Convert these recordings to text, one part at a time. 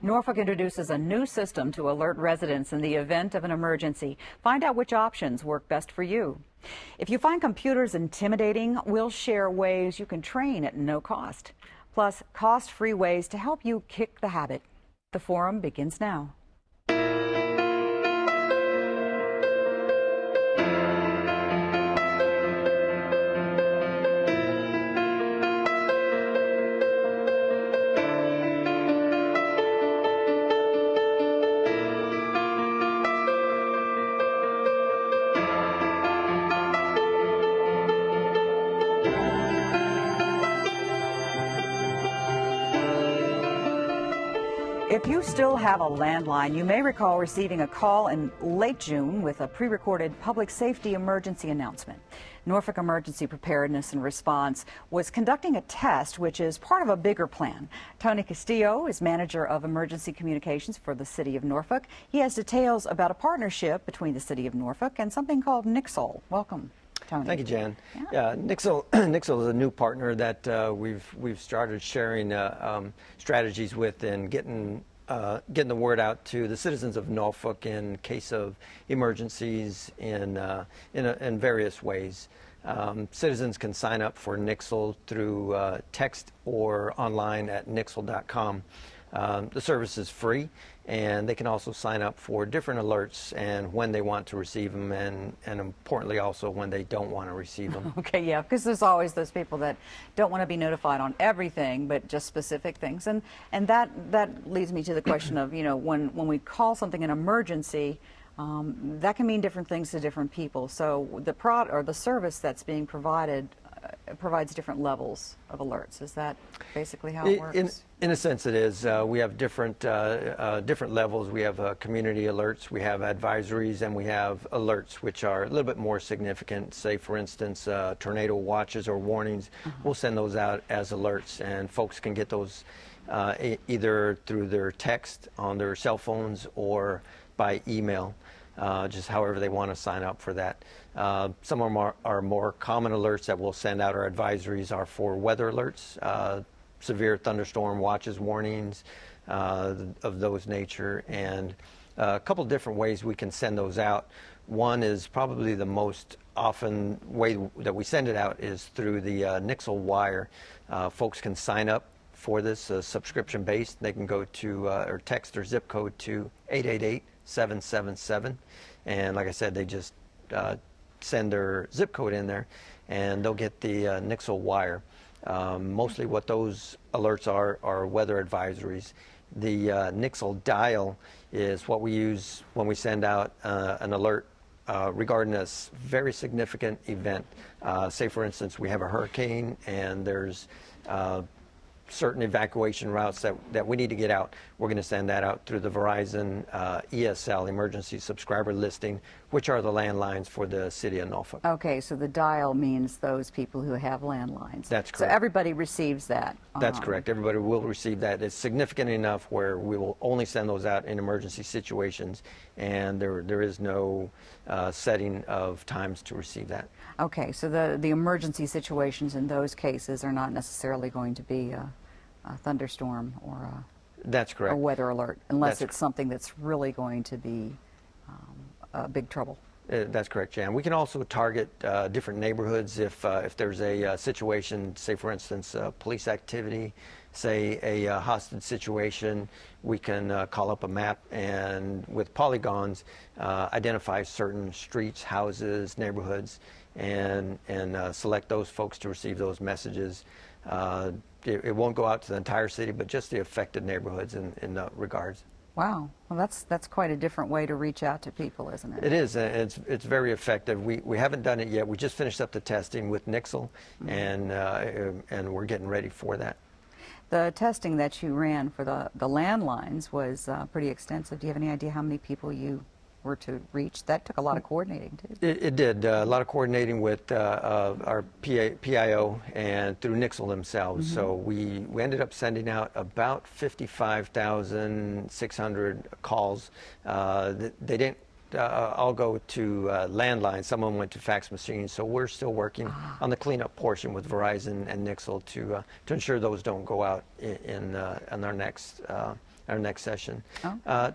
Norfolk introduces a new system to alert residents in the event of an emergency. Find out which options work best for you. If you find computers intimidating, we'll share ways you can train at no cost. Plus, cost-free ways to help you kick the habit. The forum begins now. If you still have a landline, you may recall receiving a call in late June with a pre-recorded public safety emergency announcement. Norfolk Emergency Preparedness and Response was conducting a test, which is part of a bigger plan. Tony Castillo is manager of emergency communications for the city of Norfolk. He has details about a partnership between the city of Norfolk and something called Nixle. Welcome, Tony. Thank you, Jan. Yeah, Nixle is a new partner that we've started sharing strategies with and getting the word out to the citizens of Norfolk in case of emergencies in various ways. Citizens can sign up for Nixle through text or online at nixle.com. The service is free, and they can also sign up for different alerts and when they want to receive them, and importantly also when they don't want to receive them. Okay, yeah, because there's always those people that don't want to be notified on everything, but just specific things. And that leads me to the question of, you know, when we call something an emergency, that can mean different things to different people. So the service that's being provided provides different levels of alerts. Is that basically how it works? In a sense, it is. We have different levels. We have community alerts, we have advisories, and we have alerts, which are a little bit more significant. Say, for instance, tornado watches or warnings. We'll send those out as alerts, and folks can get those either through their text on their cell phones or by email. Just however they want to sign up for that. Some of our more common alerts that we'll send out, our advisories, are for weather alerts, severe thunderstorm watches, warnings of those nature, and a couple different ways we can send those out. One is probably the most often way that we send it out is through the Nixle Wire. Folks can sign up for this subscription-based. They can go to or text their zip code to 888-777, and like I said, they just send their zip code in there, and they'll get the Nixle Wire. Mostly what those alerts are weather advisories. The Nixle Dial is what we use when we send out an alert regarding a very significant event. Say, for instance, we have a hurricane and there's certain evacuation routes that we need to get out. We're going to send that out through the Verizon ESL, Emergency Subscriber Listing, which are the landlines for the city of Norfolk. Okay, so the dial means those people who have landlines. That's correct. So everybody receives that. That's correct. Everybody will receive that. It's significant enough where we will only send those out in emergency situations, and there is no setting of times to receive that. Okay, so the emergency situations in those cases are not necessarily going to be a thunderstorm or that's correct. a weather alert, unless it's something that's really going to be big trouble. That's correct, Jan. We can also target different neighborhoods if there's a situation, say for instance, police activity, say a hostage situation. We can call up a map and with polygons identify certain streets, houses, neighborhoods, and select those folks to receive those messages. It won't go out to the entire city, but just the affected neighborhoods in regards. Wow, well that's quite a different way to reach out to people, isn't it? It is. It's very effective. We haven't done it yet. We just finished up the testing with Nixle, and we're getting ready for that. The testing that you ran for the landlines was pretty extensive. Do you have any idea how many people you were to reach? That took a lot of coordinating too. It did. A lot of coordinating with our PIO and through Nixle themselves. So we ended up sending out about 55,600 calls. They all go to landlines. Some of them went to fax machines. So we're still working on the cleanup portion with Verizon and Nixle to ensure those don't go out in our next session.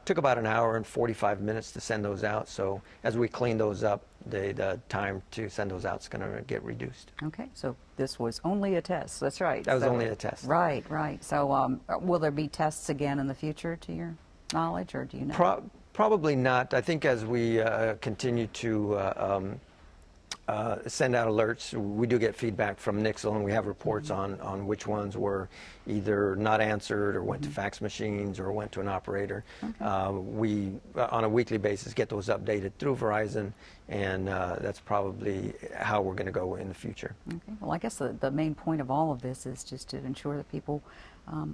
Took about an hour and 45 minutes to send those out. So as we clean those up, the time to send those out is going to get reduced. Okay, so this was only a test. That's right. That was only a test. Right, right. So will there be tests again in the future, to your knowledge, or do you know? Probably not. I think as we continue to send out alerts, we do get feedback from Nixle, and we have reports on which ones were either not answered or went to fax machines or went to an operator. We, on a weekly basis, get those updated through Verizon, and that's probably how we're going to go in the future. Okay. Well, I guess the main point of all of this is just to ensure that people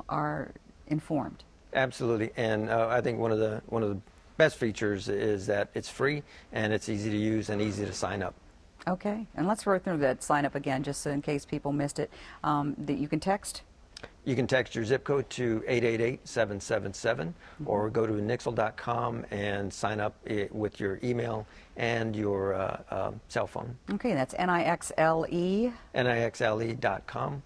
are informed. Absolutely, and I think one of the best features is that it's free and it's easy to use and easy to sign up. Okay, and let's go through that sign up again, just so in case people missed it. That you can text? You can text your zip code to 888-777, or go to nixle.com and sign up with your email and your cell phone. Okay, that's NIXLE. NIXLE.com.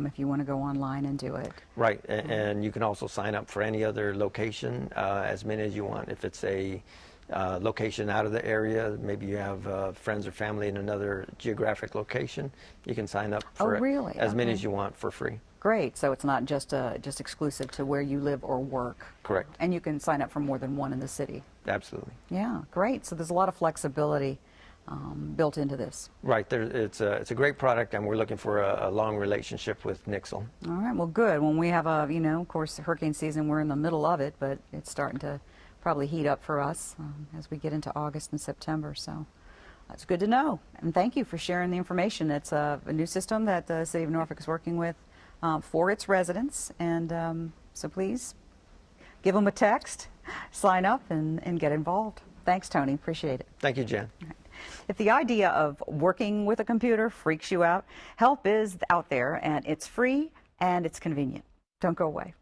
If you want to go online and do it. Right, and you can also sign up for any other location, as many as you want. If it's a location out of the area, maybe you have friends or family in another geographic location, you can sign up for as many as you want for free. Great, so it's not just exclusive to where you live or work. Correct. And you can sign up for more than one in the city. Absolutely. Yeah, great. So there's a lot of flexibility built into this. Right, it's a great product, and we're looking for a long relationship with Nixle. All right, well, good. When we have of course, hurricane season, we're in the middle of it, but it's starting to probably heat up for us as we get into August and September. So that's good to know. And thank you for sharing the information. It's a new system that the City of Norfolk is working with for its residents. And so please give them a text, sign up, and get involved. Thanks, Tony. Appreciate it. Thank you, Jan. If the idea of working with a computer freaks you out, help is out there, and it's free and it's convenient. Don't go away.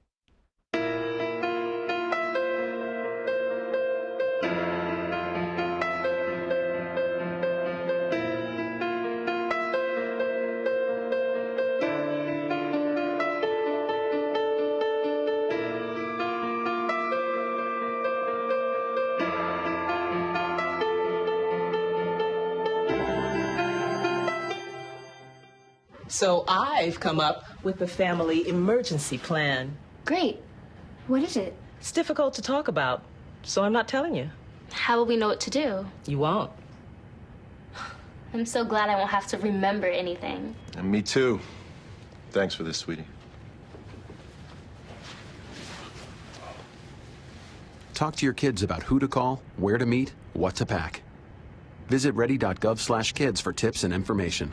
So I've come up with a family emergency plan. Great. What is it? It's difficult to talk about, so I'm not telling you. How will we know what to do? You won't. I'm so glad I won't have to remember anything. And me too. Thanks for this, sweetie. Talk to your kids about who to call, where to meet, what to pack. Visit ready.gov/kids for tips and information.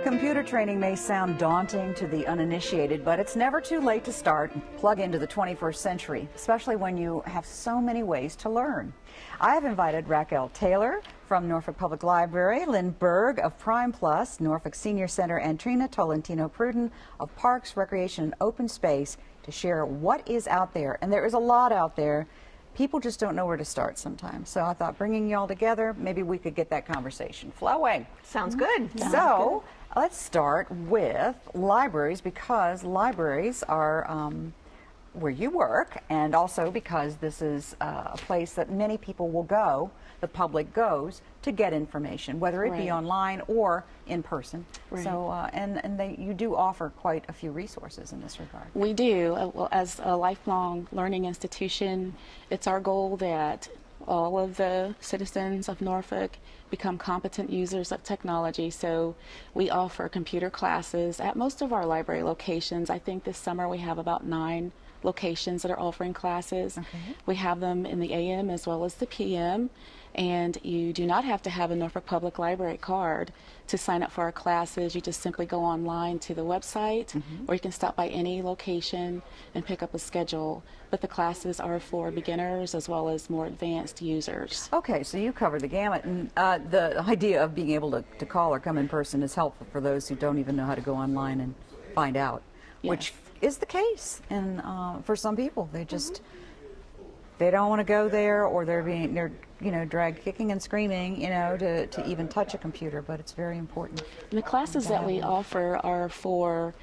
Computer training may sound daunting to the uninitiated, but it's never too late to start and plug into the 21st century, especially when you have so many ways to learn. I have invited Raquel Taylor from Norfolk Public Library, Lynn Berg of Prime Plus, Norfolk Senior Center, and Trina Tolentino-Pruden of Parks, Recreation, and Open Space to share what is out there. And there is a lot out there. People just don't know where to start sometimes. So I thought bringing you all together, maybe we could get that conversation flowing. Sounds good. So let's start with libraries, because libraries are where you work, and also because this is a place that many people will go, the public goes, to get information, whether it be online or in person. So, you do offer quite a few resources in this regard. We do. Well, as a lifelong learning institution, it's our goal that all of the citizens of Norfolk become competent users of technology. So we offer computer classes at most of our library locations. I think this summer we have about 9 locations that are offering classes. We have them in the AM as well as the PM. And you do not have to have a Norfolk Public Library card to sign up for our classes. You just simply go online to the website, or you can stop by any location and pick up a schedule. But the classes are for beginners as well as more advanced users. Okay, so you cover the gamut, and the idea of being able to call or come in person is helpful for those who don't even know how to go online and find out, which is the case. And for some people, they just they don't want to go there, or they're dragged kicking and screaming, to even touch a computer. But it's very important. And the classes that we offer are for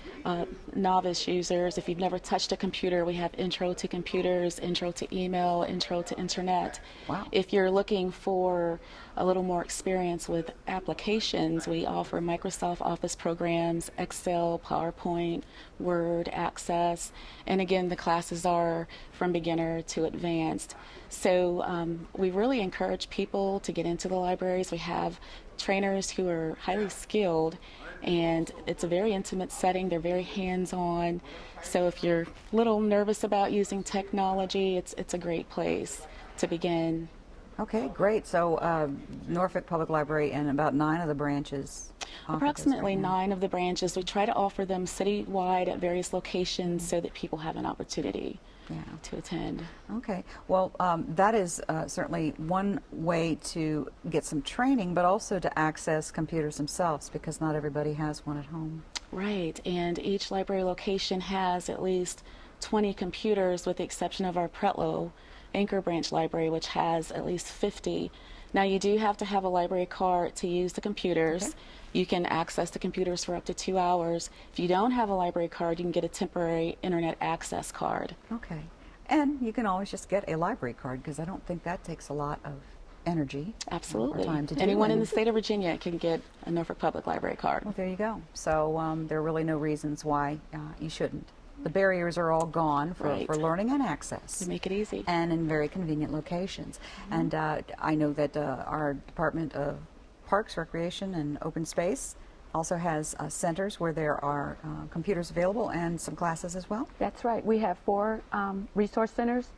novice users. If you've never touched a computer, we have Intro to Computers, Intro to Email, Intro to Internet. Wow. If you're looking for a little more experience with applications, we offer Microsoft Office programs, Excel, PowerPoint, Word, Access. And again, the classes are from beginner to advanced. So we really encourage people to get into the libraries. We have trainers who are highly skilled, and it's a very intimate setting. They're very hands-on. So if you're a little nervous about using technology, it's a great place to begin. Okay, great. So Norfolk Public Library and about 9 of the branches. Approximately 9 of the branches. We try to offer them citywide at various locations so that people have an opportunity to attend. Okay. Well, that is certainly one way to get some training, but also to access computers themselves, because not everybody has one at home. Right. And each library location has at least 20 computers, with the exception of our Pretlow Anchor Branch Library, which has at least 50. Now, you do have to have a library card to use the computers. Okay. You can access the computers for up to 2 hours. If you don't have a library card, you can get a temporary internet access card. Okay. And you can always just get a library card, because I don't think that takes a lot of energy. Absolutely. Or time to do. Anyone in the state of Virginia can get a Norfolk Public Library card. Well, there you go. So there are really no reasons why you shouldn't. The barriers are all gone for learning and access. To make it easy. And in very convenient locations. And I know that our Department of Parks, Recreation, and Open Space also has centers where there are computers available and some classes as well. That's right. We have 4 resource centers.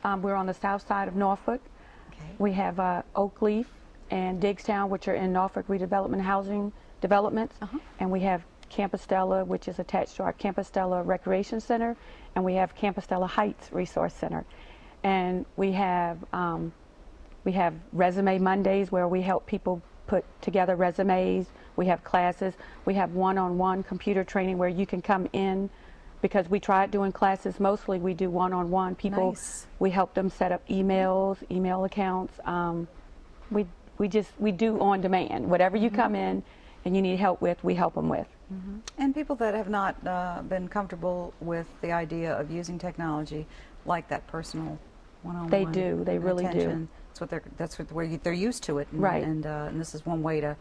We're on the south side of Norfolk. Okay. We have Oakleaf and Diggstown, which are in Norfolk Redevelopment Housing Developments. And we have Campostella, which is attached to our Campostella Recreation Center, and we have Campostella Heights Resource Center. And we have Resume Mondays, where we help people put together resumes. We have classes. We have one-on-one computer training where you can come in, because we tried doing classes. Mostly we do one-on-one. People, nice. We help them set up email accounts. We do on demand. Whatever you come in and you need help with, we help them with. And people that have not been comfortable with the idea of using technology, like that personal one-on-one. They do. They really attention. do. That's where they're used to it. And, right. And this is one way to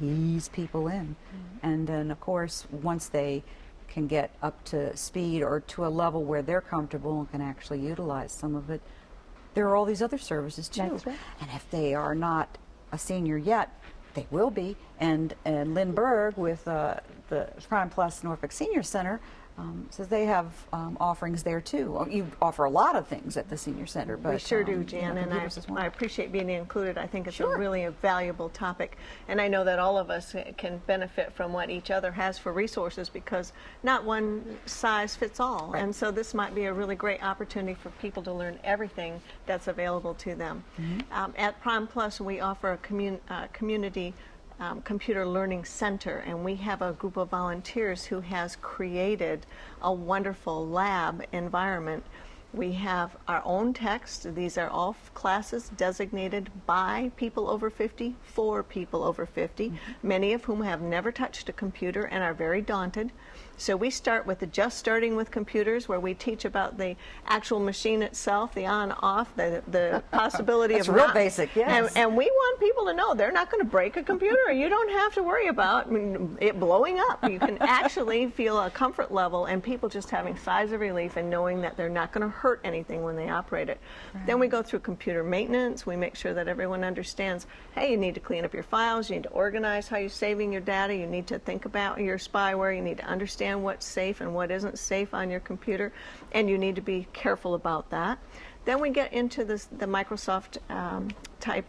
ease people in. And then, of course, once they can get up to speed or to a level where they're comfortable and can actually utilize some of it, there are all these other services too. That's right. And if they are not a senior yet, they will be. And Lynn Berg with the Prime Plus Norfolk Senior Center says they have offerings there too. You offer a lot of things at the Senior Center, but we sure do, Jan, and well. I appreciate being included. I think it's Sure. a really valuable topic, and I know that all of us can benefit from what each other has for resources, because not one size fits all. Right. And so this might be a really great opportunity for people to learn everything that's available to them. At Prime Plus, we offer a community computer learning center, and we have a group of volunteers who has created a wonderful lab environment. We have our own text. These are all classes designated by people over 50 for people over 50, many of whom have never touched a computer and are very daunted. So we start with the Just Starting with Computers, where we teach about the actual machine itself, the on-off, the possibility That's of real basic, yes. And we want people to know they're not going to break a computer. You don't have to worry about it blowing up. You can actually feel a comfort level, and people just having sighs of relief and knowing that they're not going to hurt anything when they operate it. Right. Then we go through computer maintenance. We make sure that everyone understands, hey, you need to clean up your files, you need to organize how you're saving your data, you need to think about your spyware, you need to understand what's safe and what isn't safe on your computer, and you need to be careful about that. Then we get into the Microsoft type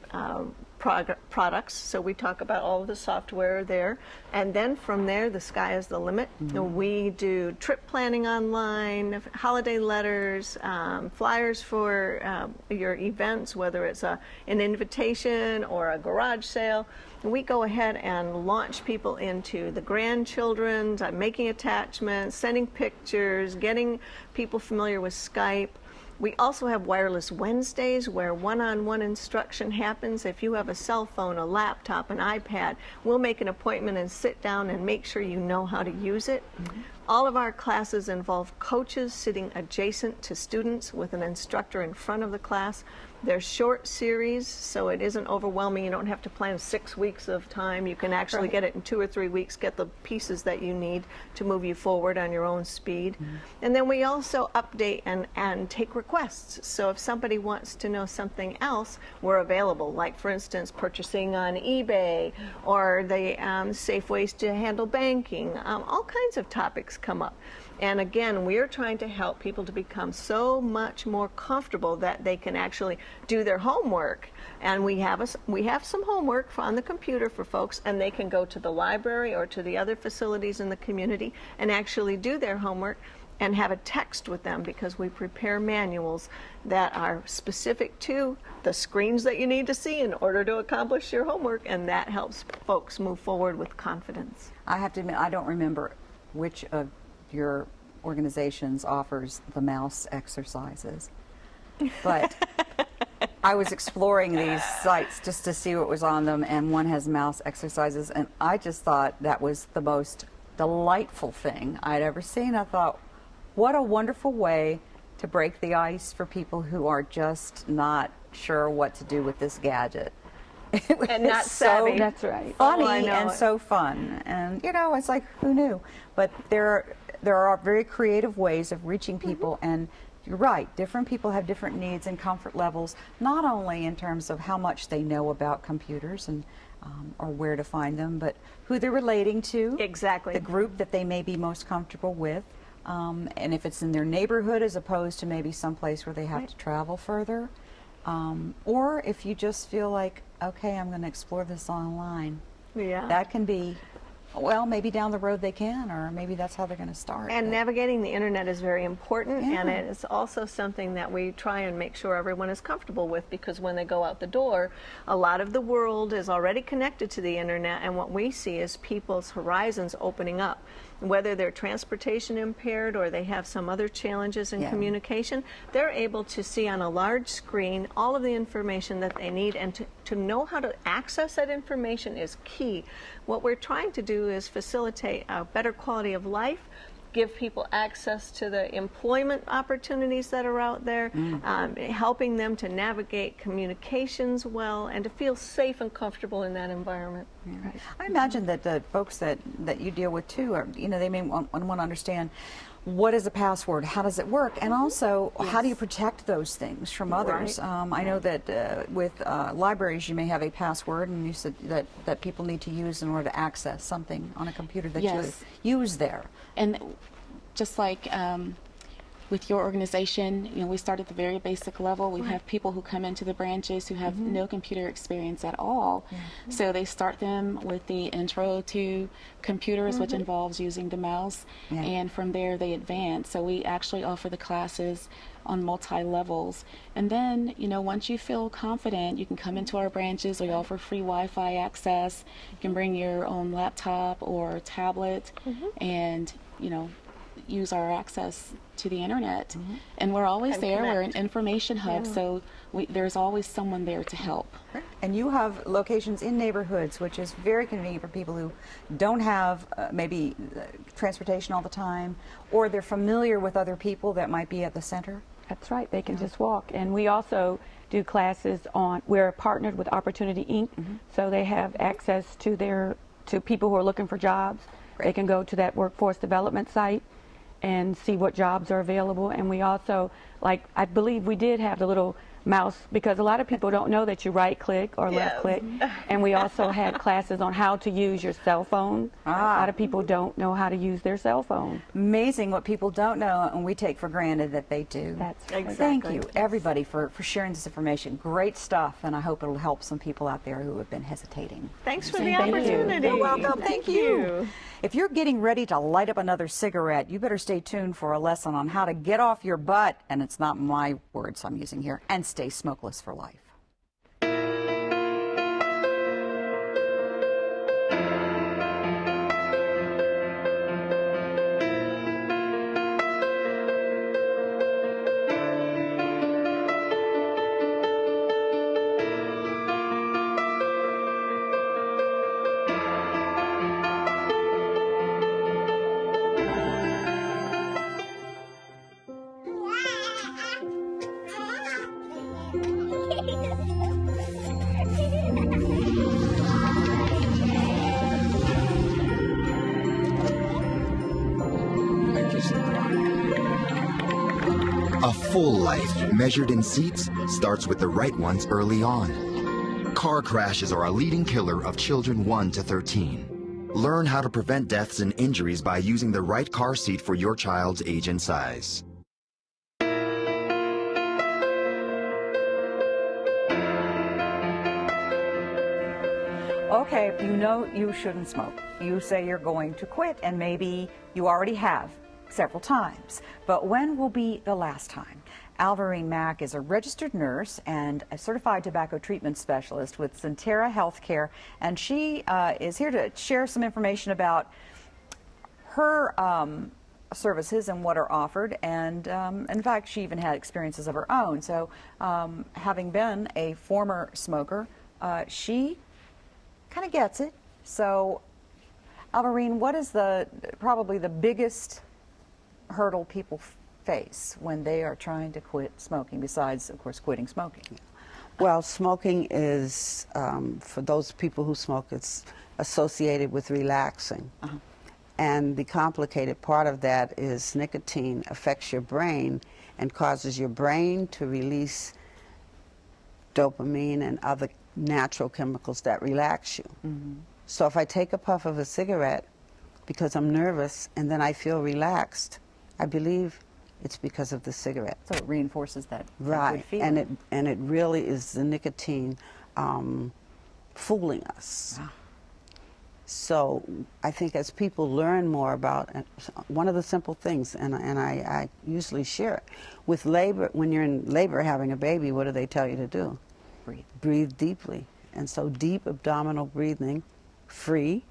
products. So we talk about all of the software there. And then from there, the sky is the limit. We do trip planning online, holiday letters, flyers for your events, whether it's an invitation or a garage sale. We go ahead and launch people into the grandchildren's, making attachments, sending pictures, getting people familiar with Skype. We also have Wireless Wednesdays where one-on-one instruction happens. If you have a cell phone, a laptop, an iPad, we'll make an appointment and sit down and make sure you know how to use it. All of our classes involve coaches sitting adjacent to students with an instructor in front of the class. They're short series, so it isn't overwhelming. You don't have to plan 6 weeks of time. You can actually get it in 2 or 3 weeks, get the pieces that you need to move you forward on your own speed. And then we also update and take requests. So if somebody wants to know something else, we're available. Like, for instance, purchasing on eBay or the safe ways to handle banking. All kinds of topics come up. And again, we're trying to help people to become so much more comfortable that they can actually do their homework. And we have some homework on the computer for folks, and they can go to the library or to the other facilities in the community and actually do their homework and have a text with them, because we prepare manuals that are specific to the screens that you need to see in order to accomplish your homework, and that helps folks move forward with confidence. I have to admit, I don't remember which of your organizations offers the mouse exercises, but I was exploring these sites just to see what was on them, and one has mouse exercises, and I just thought that was the most delightful thing I'd ever seen. I thought, what a wonderful way to break the ice for people who are just not sure what to do with this gadget. And not savvy. That's right. Funny and so fun, and you know, it's like, who knew? But there are very creative ways of reaching people, and you're right, different people have different needs and comfort levels, not only in terms of how much they know about computers and or where to find them, but who they're relating to, exactly, the group that they may be most comfortable with, and if it's in their neighborhood as opposed to maybe someplace where they have to travel further. Or if you just feel like, okay, I'm going to explore this online. Yeah. That can be, well, maybe down the road they can, or maybe that's how they're going to start. And navigating the internet is very important, Yeah. and it is also something that we try and make sure everyone is comfortable with, because when they go out the door, a lot of the world is already connected to the internet, and what we see is people's horizons opening up. Whether they're transportation impaired or they have some other challenges in communication, they're able to see on a large screen all of the information that they need, and to know how to access that information is key. What we're trying to do is facilitate a better quality of life, give people access to the employment opportunities that are out there, helping them to navigate communications well and to feel safe and comfortable in that environment. Yeah. I imagine that the folks that you deal with too, are, you know, they may want to understand, what is a password? How does it work? And also, how do you protect those things from others? I know that with libraries, you may have a password, and you said that people need to use in order to access something on a computer that you use there. And just like with your organization, you know, we start at the very basic level. We have people who come into the branches who have no computer experience at all. So they start them with the intro to computers, which involves using the mouse, and from there they advance. So we actually offer the classes on multi-levels. And then, you know, once you feel confident, you can come into our branches. We offer free Wi-Fi access. You can bring your own laptop or tablet and, you know, use our access to the internet. And we're always there. We're an information hub, so there's always someone there to help. And you have locations in neighborhoods, which is very convenient for people who don't have maybe transportation all the time, or they're familiar with other people that might be at the center. That's right. They can just walk. And we also do classes on, we're partnered with Opportunity Inc., so they have access to people who are looking for jobs. They can go to that workforce development site and see what jobs are available. And we also, like, I believe we did have the little mouse, because a lot of people don't know that you right click or left click. And we also had classes on how to use your cell phone. A lot of people don't know how to use their cell phone. Amazing what people don't know and we take for granted that they do. That's Exactly. Thank you, everybody, for sharing this information. Great stuff, and I hope it'll help some people out there who have been hesitating. Thanks for the Thank you. opportunity. You're welcome. Thank you. If you're getting ready to light up another cigarette, you better stay tuned for a lesson on how to get off your butt, and it's not my words I'm using here, and stay smokeless for life. A full life, measured in seats, starts with the right ones early on. Car crashes are a leading killer of children 1 to 13. Learn how to prevent deaths and injuries by using the right car seat for your child's age and size. Okay, you know you shouldn't smoke. You say you're going to quit, and maybe you already have several times. But when will be the last time? Alvarine Mack is a registered nurse and a certified tobacco treatment specialist with Centera Healthcare, and she is here to share some information about her services and what are offered, and in fact she even had experiences of her own. So having been a former smoker, she kind of gets it. So Alvarine, what is probably the biggest hurdle people face when they are trying to quit smoking, besides, of course, quitting smoking? Well, smoking is, for those people who smoke, it's associated with relaxing. And the complicated part of that is nicotine affects your brain and causes your brain to release dopamine and other natural chemicals that relax you. So if I take a puff of a cigarette because I'm nervous and then I feel relaxed, I believe it's because of the cigarette. So it reinforces that Right, good feeling. and it really is the nicotine fooling us. So I think as people learn more about one of the simple things, and I usually share it, with labor, when you're in labor having a baby, what do they tell you to do? Breathe. Breathe deeply. And so deep abdominal breathing, free, you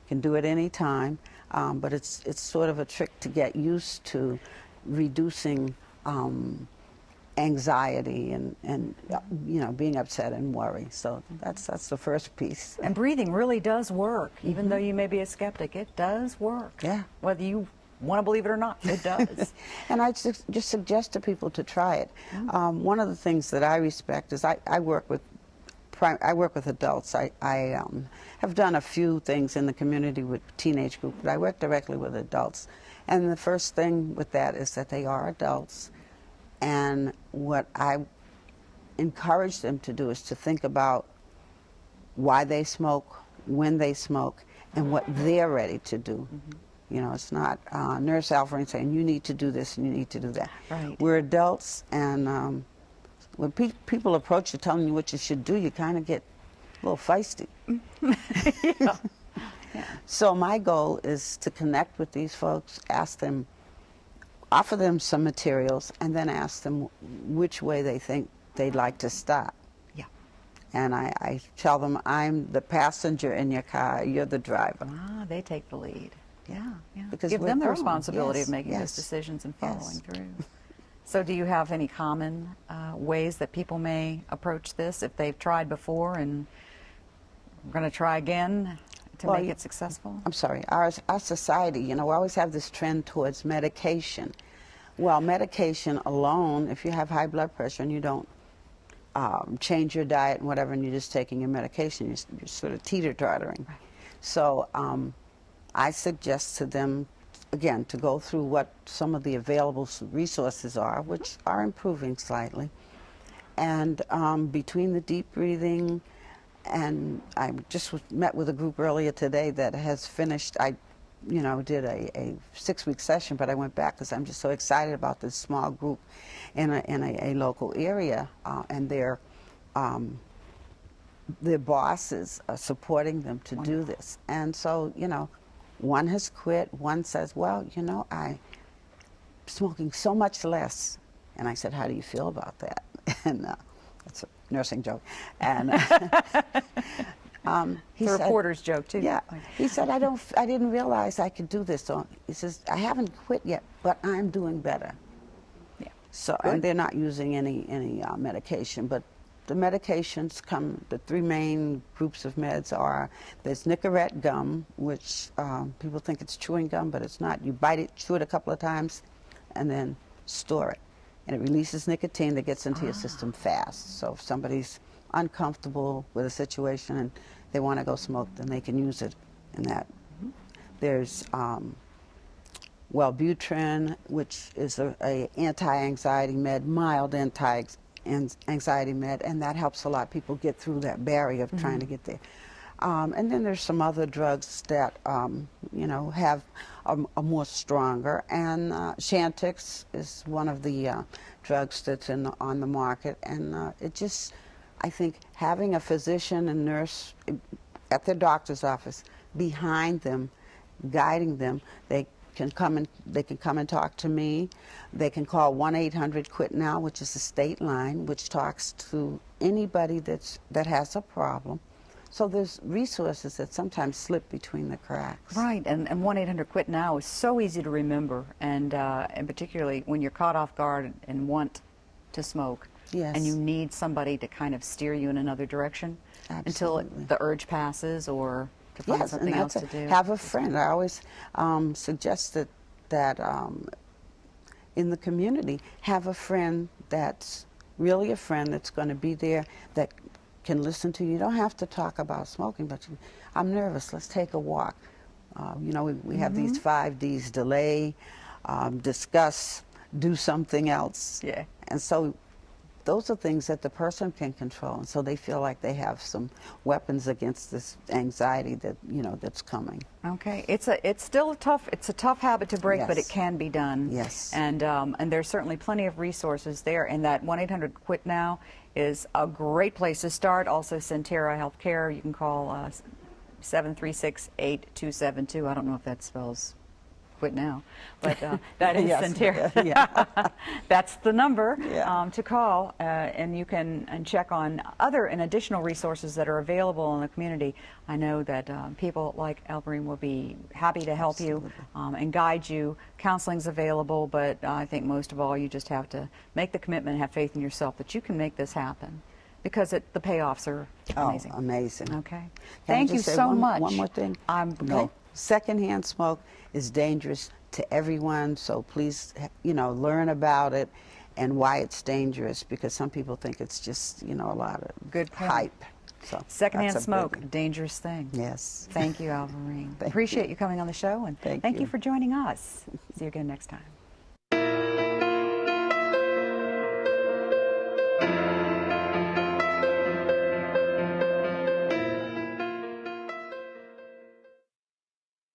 can do it any time, but it's sort of a trick to get used to reducing anxiety and you know, being upset and worry. So that's the first piece. And breathing really does work, even though you may be a skeptic. It does work. Yeah. Whether you want to believe it or not, it does. And I just suggest to people to try it. One of the things that I respect is I work with adults. I have done a few things in the community with teenage group, but I work directly with adults. And the first thing with that is that they are adults. And what I encourage them to do is to think about why they smoke, when they smoke, and what they're ready to do. You know, it's not Nurse Alvarine saying, you need to do this and you need to do that. Right. We're adults, and when people approach you telling you what you should do, you kind of get a little feisty. So my goal is to connect with these folks, ask them, offer them some materials, and then ask them which way they think they'd like to start. Yeah. And I tell them, I'm the passenger in your car, you're the driver. Ah, they take the lead. Yeah, yeah. Because give we're them the grown. responsibility Yes, of making those yes, decisions and yes. following through. So do you have any common ways that people may approach this if they've tried before and we're going to try again to make it successful? I'm sorry. Our society, you know, we always have this trend towards medication. Well, medication alone, if you have high blood pressure and you don't change your diet and whatever, and you're just taking your medication, you're sort of teeter-tottering. Right. So I suggest to them, again, to go through what some of the available resources are, which are improving slightly, And between the deep breathing, and I just met with a group earlier today that has finished, I did a 6-week session, but I went back because I'm just so excited about this small group in a local area, and their bosses are supporting them to do this. And so, one has quit, one says, well, I'm smoking so much less. And I said, how do you feel about that? And that's a nursing joke. And he the said, reporter's joke, too. Yeah. He said, I didn't realize I could do this. So he says, I haven't quit yet, but I'm doing better. Yeah. So, and they're not using any medication, but the medications the 3 main groups of meds are, there's Nicorette gum, which people think it's chewing gum, but it's not. You bite it, chew it a couple of times, and then store it. And it releases nicotine that gets into your system fast. So if somebody's uncomfortable with a situation and they want to go smoke, then they can use it in that. There's Wellbutrin, which is a anti-anxiety med, mild anti-anxiety med, and that helps a lot of people get through that barrier of trying to get there. And then there's some other drugs that, have are more stronger. And Chantix is one of the drugs that's on the market. And I think having a physician and nurse at their doctor's office behind them, guiding them, they can come and talk to me. They can call 1-800-QUIT-NOW, which is the state line, which talks to anybody that has a problem. So there's resources that sometimes slip between the cracks. Right, and 1-800-QUIT-NOW is so easy to remember, and particularly when you're caught off guard and want to smoke, yes, and you need somebody to kind of steer you in another direction. Absolutely. Until the urge passes or to find something else to do. Have a friend. I always suggest that in the community, have a friend that's really a friend that's going to be there, that can listen to you. You don't have to talk about smoking, but I'm nervous, let's take a walk. We have these 5 Ds: delay, discuss, do something else. Yeah. And so those are things that the person can control, and so they feel like they have some weapons against this anxiety that that's coming. Okay, it's still a tough habit to break, but it can be done. Yes. And there's certainly plenty of resources there, and that 1-800-QUIT-NOW is a great place to start. Also, Sentara Healthcare, you can call 736-8272. I don't know if that spells quit now, but that is Sentara. Yeah. That's the number Yeah. to call, and you can check on other and additional resources that are available in the community. I know that people like Alvarine will be happy to help you and guide you. Counseling's available, but I think most of all you just have to make the commitment and have faith in yourself that you can make this happen, because the payoffs are amazing. Oh, amazing. Okay. Can I Thank you just say so one much. more thing. Okay. Secondhand smoke is dangerous to everyone, so please, learn about it and why it's dangerous, because some people think it's just, a lot of Good point. hype. So Secondhand that's a smoke, biggie. dangerous thing. Yes. Thank you, Alvarine. Thank Appreciate you. you coming on the show, and Thank thank you you. for joining us. See you again next time.